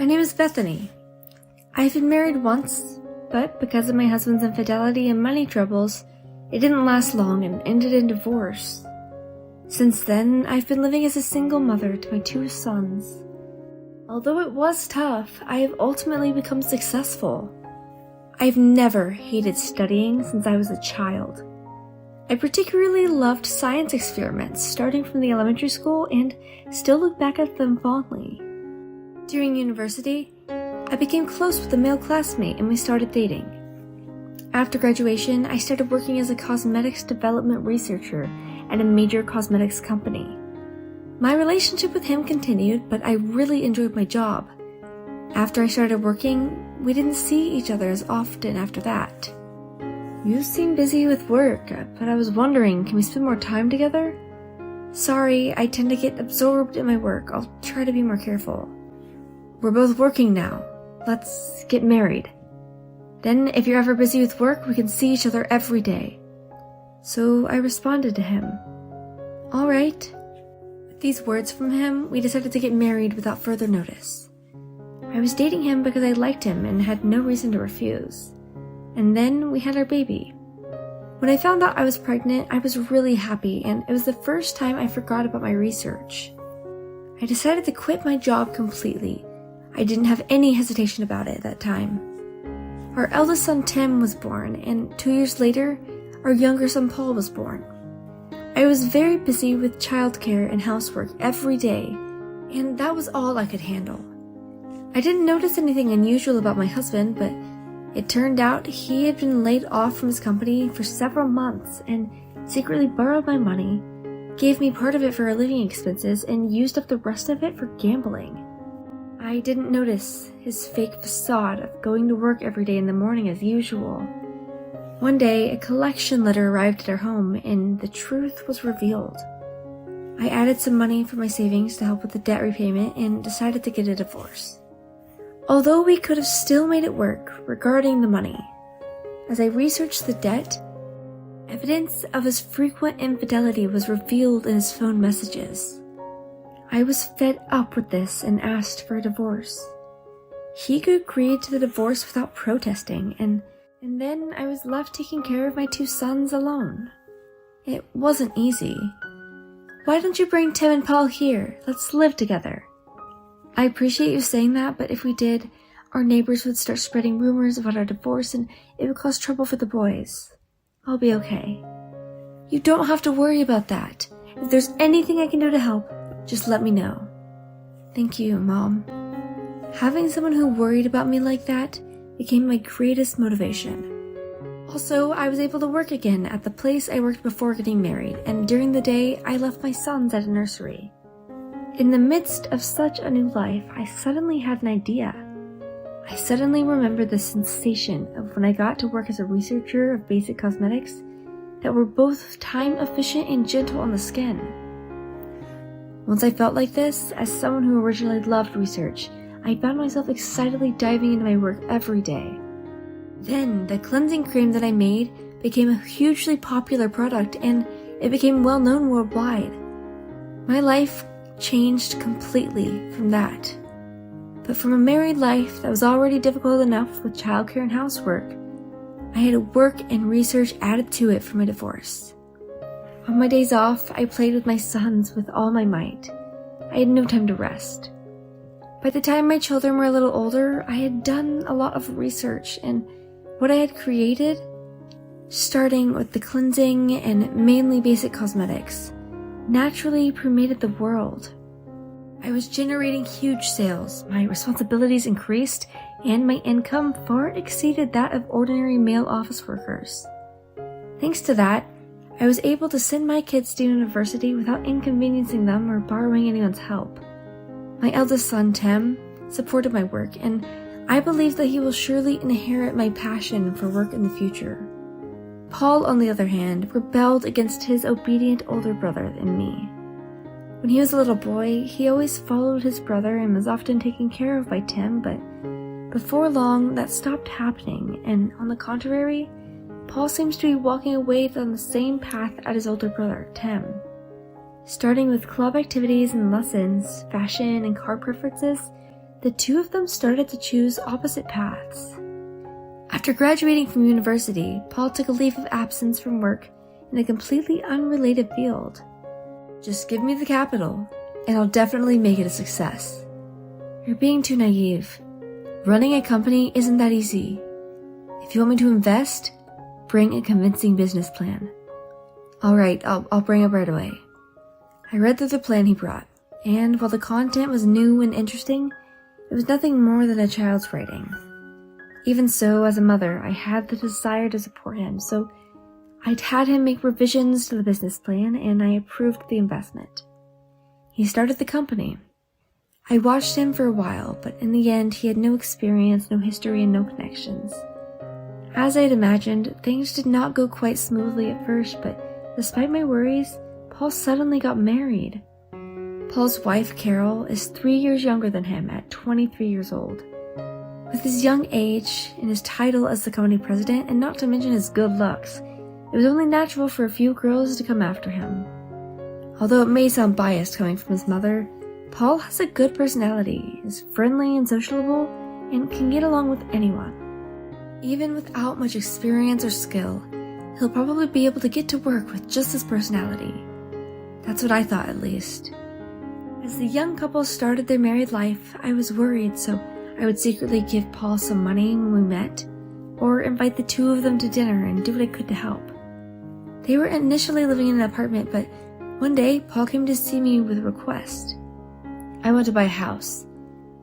My name is Bethany. I've been married once, but because of my husband's infidelity and money troubles, it didn't last long and ended in divorce. Since then, I've been living as a single mother to my 2 sons. Although it was tough, I have ultimately become successful. I've never hated studying since I was a child. I particularly loved science experiments starting from the elementary school and still look back at them fondly. During university, I became close with a male classmate and we started dating. After graduation, I started working as a cosmetics development researcher at a major cosmetics company. My relationship with him continued, but I really enjoyed my job. After I started working, we didn't see each other as often after that. You seem busy with work, but I was wondering, can we spend more time together? Sorry, I tend to get absorbed in my work. I'll try to be more careful. We're both working now. Let's get married. Then, if you're ever busy with work, we can see each other every day. So I responded to him. All right. With these words from him, we decided to get married without further notice. I was dating him because I liked him and had no reason to refuse. And then we had our baby. When I found out I was pregnant, I was really happy, and it was the first time I forgot about my research. I decided to quit my job completely. I didn't have any hesitation about it at that time. Our eldest son Tim was born, and 2 years later, our younger son Paul was born. I was very busy with childcare and housework every day, and that was all I could handle. I didn't notice anything unusual about my husband, but it turned out he had been laid off from his company for several months and secretly borrowed my money, gave me part of it for our living expenses, and used up the rest of it for gambling. I didn't notice his fake facade of going to work every day in the morning as usual. One day, a collection letter arrived at our home, and the truth was revealed. I added some money from my savings to help with the debt repayment and decided to get a divorce. Although we could have still made it work regarding the money, as I researched the debt, evidence of his frequent infidelity was revealed in his phone messages. I was fed up with this and asked for a divorce. He agreed to the divorce without protesting, and then I was left taking care of my 2 sons alone. It wasn't easy. Why don't you bring Tim and Paul here? Let's live together. I appreciate you saying that, but if we did, our neighbors would start spreading rumors about our divorce and it would cause trouble for the boys. I'll be okay. You don't have to worry about that. If there's anything I can do to help, just let me know. Thank you, Mom. Having someone who worried about me like that became my greatest motivation. Also, I was able to work again at the place I worked before getting married, and during the day, I left my sons at a nursery. In the midst of such a new life, I suddenly had an idea. I suddenly remembered the sensation of when I got to work as a researcher of basic cosmetics that were both time efficient and gentle on the skin. Once I felt like this, as someone who originally loved research, I found myself excitedly diving into my work every day. Then, the cleansing cream that I made became a hugely popular product and it became well known worldwide. My life changed completely from that. But from a married life that was already difficult enough with childcare and housework, I had work and research added to it for my divorce. On my days off, I played with my sons with all my might. I had no time to rest. By the time my children were a little older, I had done a lot of research, and what I had created, starting with the cleansing and mainly basic cosmetics, naturally permeated the world. I was generating huge sales, my responsibilities increased, and my income far exceeded that of ordinary male office workers. Thanks to that, I was able to send my kids to university without inconveniencing them or borrowing anyone's help. My eldest son, Tim, supported my work, and I believe that he will surely inherit my passion for work in the future. Paul, on the other hand, rebelled against his obedient older brother and me. When he was a little boy, he always followed his brother and was often taken care of by Tim, but before long, that stopped happening, and on the contrary, Paul seems to be walking away down the same path as his older brother, Tim. Starting with club activities and lessons, fashion and car preferences, the two of them started to choose opposite paths. After graduating from university, Paul took a leave of absence from work in a completely unrelated field. Just give me the capital, and I'll definitely make it a success. You're being too naive. Running a company isn't that easy. If you want me to invest, bring a convincing business plan. Alright, I'll bring it right away. I read through the plan he brought, and while the content was new and interesting, it was nothing more than a child's writing. Even so, as a mother, I had the desire to support him, so I'd had him make revisions to the business plan, and I approved the investment. He started the company. I watched him for a while, but in the end, he had no experience, no history, and no connections. As I had imagined, things did not go quite smoothly at first, but despite my worries, Paul suddenly got married. Paul's wife, Carol, is 3 years younger than him at 23 years old. With his young age and his title as the company president, and not to mention his good looks, it was only natural for a few girls to come after him. Although it may sound biased coming from his mother, Paul has a good personality, is friendly and sociable, and can get along with anyone. Even without much experience or skill, he'll probably be able to get to work with just his personality. That's what I thought, at least. As the young couple started their married life, I was worried, so I would secretly give Paul some money when we met, or invite the two of them to dinner and do what I could to help. They were initially living in an apartment, but one day Paul came to see me with a request. I want to buy a house,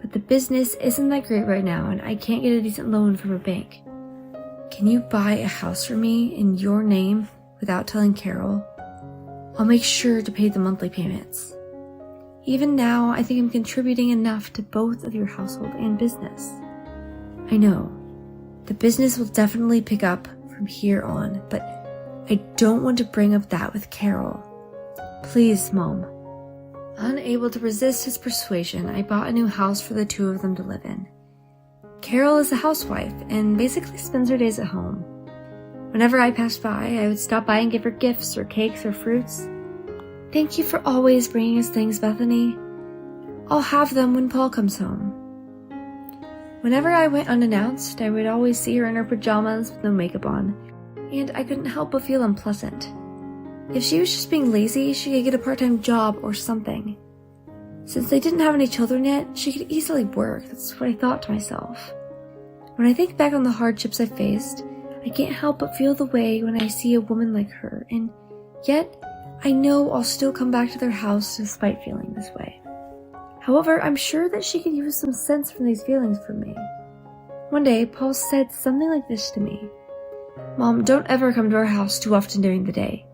but the business isn't that great right now and I can't get a decent loan from a bank. Can you buy a house for me in your name without telling Carol? I'll make sure to pay the monthly payments. Even now, I think I'm contributing enough to both of your household and business. I know, the business will definitely pick up from here on, but I don't want to bring up that with Carol. Please, Mom. Unable to resist his persuasion, I bought a new house for the two of them to live in. Carol is a housewife and basically spends her days at home. Whenever I passed by, I would stop by and give her gifts or cakes or fruits. Thank you for always bringing us things, Bethany. I'll have them when Paul comes home. Whenever I went unannounced, I would always see her in her pajamas with no makeup on, and I couldn't help but feel unpleasant. If she was just being lazy, she could get a part-time job or something. Since they didn't have any children yet, she could easily work. That's what I thought to myself. When I think back on the hardships I faced, I can't help but feel the way when I see a woman like her, and yet I know I'll still come back to their house despite feeling this way. However, I'm sure that she could use some sense from these feelings from me. One day, Paul said something like this to me. Mom, don't ever come to our house too often during the day.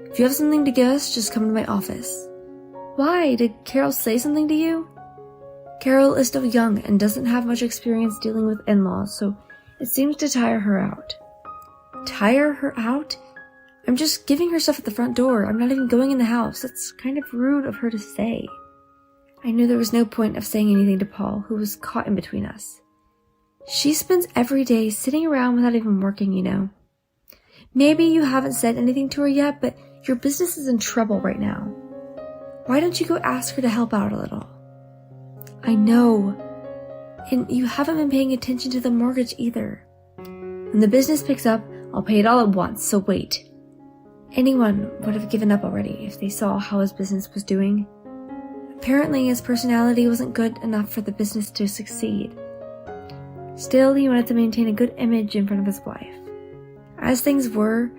If you have something to give us, just come to my office. Why? Did Carol say something to you? Carol is still young and doesn't have much experience dealing with in-laws, so it seems to tire her out. Tire her out? I'm just giving her stuff at the front door. I'm not even going in the house. That's kind of rude of her to say. I knew there was no point of saying anything to Paul, who was caught in between us. She spends every day sitting around without even working, you know. Maybe you haven't said anything to her yet, but your business is in trouble right now. Why don't you go ask her to help out a little? I know. And you haven't been paying attention to the mortgage either. When the business picks up, I'll pay it all at once, so wait. Anyone would have given up already if they saw how his business was doing. Apparently, his personality wasn't good enough for the business to succeed. Still, he wanted to maintain a good image in front of his wife. As things were,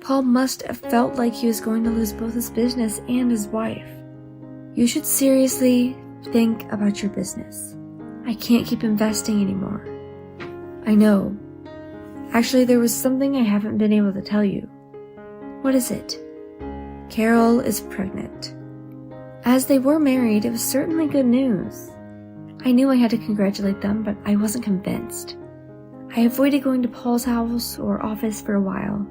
Paul must have felt like he was going to lose both his business and his wife. You should seriously think about your business. I can't keep investing anymore. I know. Actually, there was something I haven't been able to tell you. What is it? Carol is pregnant. As they were married, it was certainly good news. I knew I had to congratulate them, but I wasn't convinced. I avoided going to Paul's house or office for a while,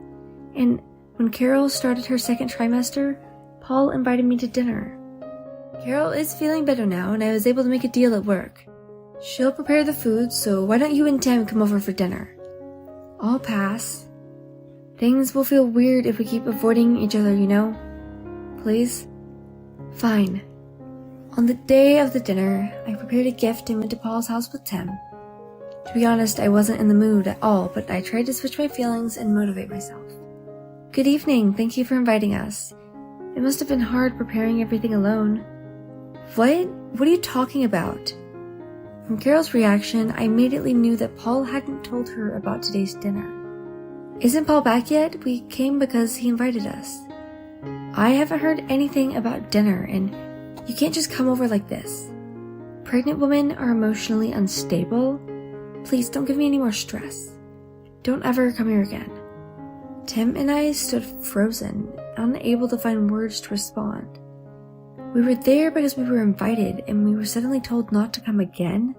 and when Carol started her second trimester, Paul invited me to dinner. Carol is feeling better now, and I was able to make a deal at work. She'll prepare the food, so why don't you and Tim come over for dinner? I'll pass. Things will feel weird if we keep avoiding each other, you know? Please? Fine. On the day of the dinner, I prepared a gift and went to Paul's house with Tim. To be honest, I wasn't in the mood at all, but I tried to switch my feelings and motivate myself. Good evening, thank you for inviting us. It must have been hard preparing everything alone. What? What are you talking about? From Carol's reaction, I immediately knew that Paul hadn't told her about today's dinner. Isn't Paul back yet? We came because he invited us. I haven't heard anything about dinner, and you can't just come over like this. Pregnant women are emotionally unstable. Please don't give me any more stress. Don't ever come here again. Tim and I stood frozen, unable to find words to respond. We were there because we were invited, and we were suddenly told not to come again?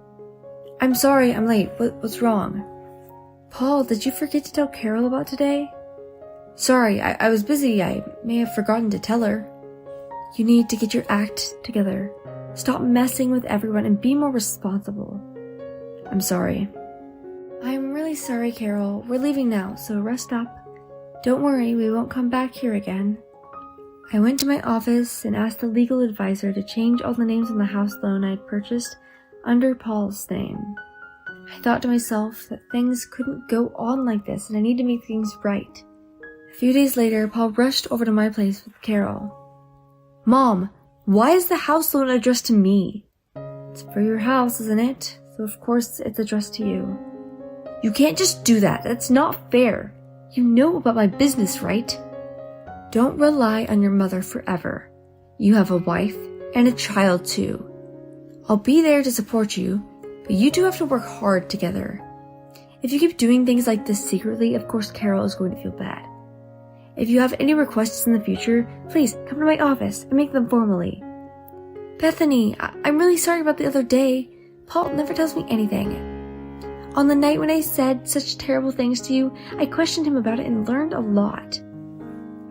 I'm sorry, I'm late. What's wrong? Paul, did you forget to tell Carol about today? Sorry, I was busy. I may have forgotten to tell her. You need to get your act together. Stop messing with everyone and be more responsible. I'm sorry. I'm really sorry, Carol. We're leaving now, so rest up. Don't worry, we won't come back here again. I went to my office and asked the legal advisor to change all the names on the house loan I'd purchased under Paul's name. I thought to myself that things couldn't go on like this and I need to make things right. A few days later, Paul rushed over to my place with Carol. Mom, why is the house loan addressed to me? It's for your house, isn't it? So of course it's addressed to you. You can't just do that. That's not fair. You know about my business, right? Don't rely on your mother forever. You have a wife and a child too. I'll be there to support you, but you two have to work hard together. If you keep doing things like this secretly, of course Carol is going to feel bad. If you have any requests in the future, please come to my office and make them formally. Bethany, I'm really sorry about the other day. Paul never tells me anything. On the night when I said such terrible things to you, I questioned him about it and learned a lot.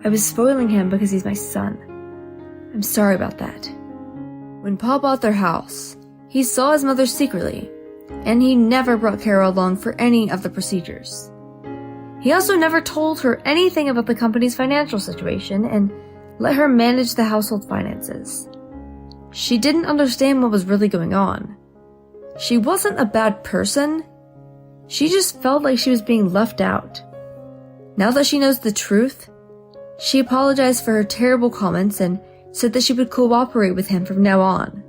I was spoiling him because he's my son. I'm sorry about that. When Paul bought their house, he saw his mother secretly, and he never brought Carol along for any of the procedures. He also never told her anything about the company's financial situation and let her manage the household finances. She didn't understand what was really going on. She wasn't a bad person. She just felt like she was being left out. Now that she knows the truth, she apologized for her terrible comments and said that she would cooperate with him from now on.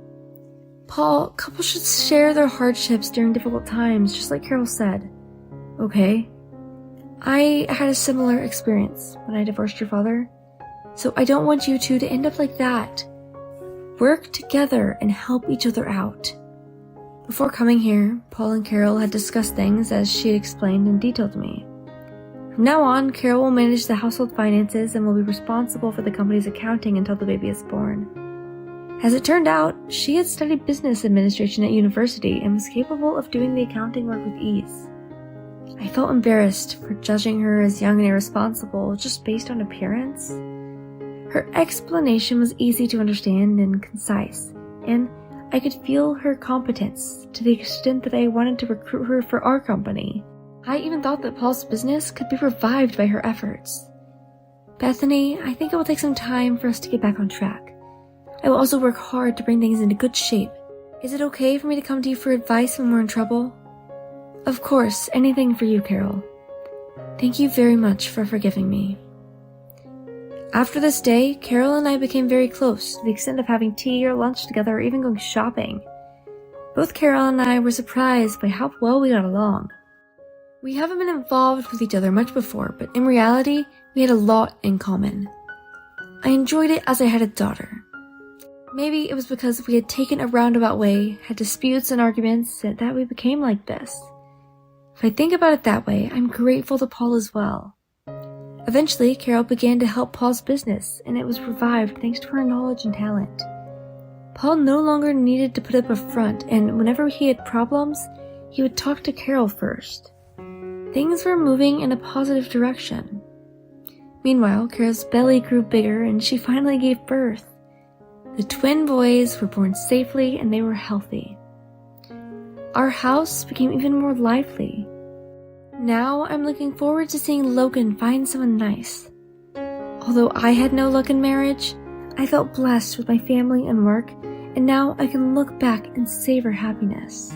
Paul, couples should share their hardships during difficult times, just like Carol said. Okay? I had a similar experience when I divorced your father, so I don't want you two to end up like that. Work together and help each other out. Before coming here, Paul and Carol had discussed things as she had explained in detail to me. From now on, Carol will manage the household finances and will be responsible for the company's accounting until the baby is born. As it turned out, she had studied business administration at university and was capable of doing the accounting work with ease. I felt embarrassed for judging her as young and irresponsible just based on appearance. Her explanation was easy to understand and concise, and I could feel her competence to the extent that I wanted to recruit her for our company. I even thought that Paul's business could be revived by her efforts. Bethany, I think it will take some time for us to get back on track. I will also work hard to bring things into good shape. Is it okay for me to come to you for advice when we're in trouble? Of course, anything for you, Carol. Thank you very much for forgiving me. After this day, Carol and I became very close, to the extent of having tea or lunch together or even going shopping. Both Carol and I were surprised by how well we got along. We haven't been involved with each other much before, but in reality, we had a lot in common. I enjoyed it as I had a daughter. Maybe it was because we had taken a roundabout way, had disputes and arguments, that we became like this. If I think about it that way, I'm grateful to Paul as well. Eventually, Carol began to help Paul's business, and it was revived thanks to her knowledge and talent. Paul no longer needed to put up a front, and whenever he had problems, he would talk to Carol first. Things were moving in a positive direction. Meanwhile, Carol's belly grew bigger, and she finally gave birth. The twin boys were born safely, and they were healthy. Our house became even more lively. Now I'm looking forward to seeing Logan find someone nice. Although I had no luck in marriage, I felt blessed with my family and work, and now I can look back and savor happiness.